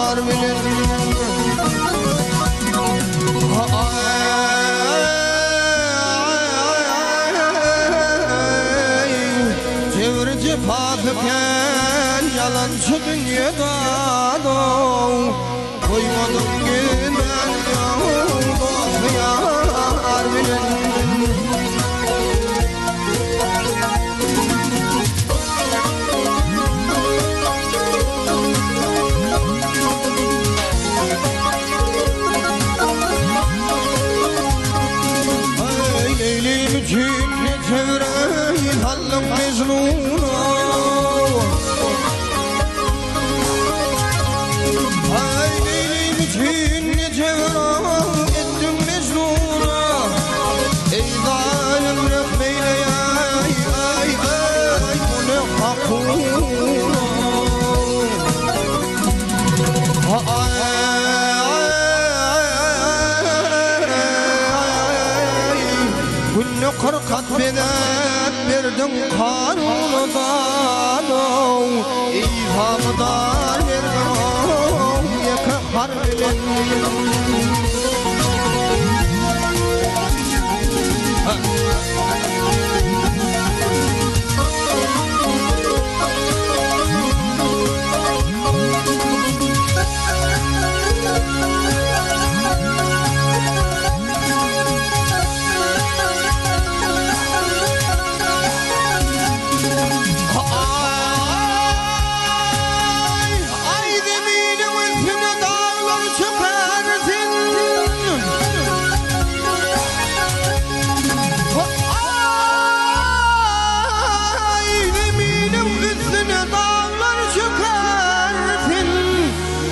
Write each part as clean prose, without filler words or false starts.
kar bilen Çevirici patıken yalancı dünyada koymadım güven dost yar bilen Cümle çevreyi hallım mecnuna Ay neylim cümle çevre ettim mecnuna Ey zalim rahmeyle ay ay ay bu ne hakuna Günlü kırkat bedel verdim kanundan İlhamdan verdim yaka harbilen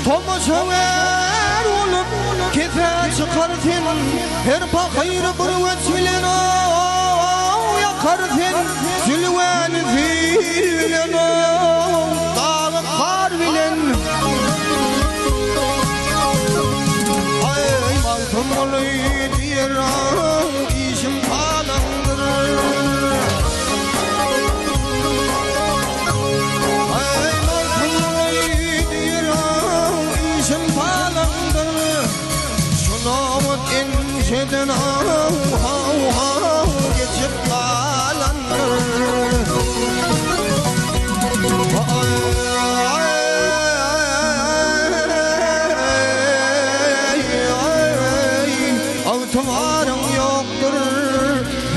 Tomaşaver olup kefe çıkartın her fakir bir vesile yakartın zülven zilen dağı kar bilen ay altın olayı diyer işim falandır İnceden hav geçip kalandır Avtumarım yoktur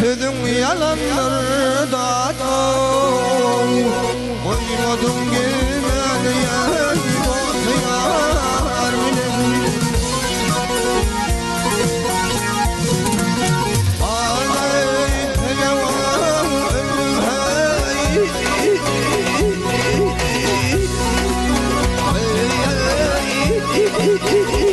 hüdüm yalandır da Koymadım gümeli yer dost yar bilen Hey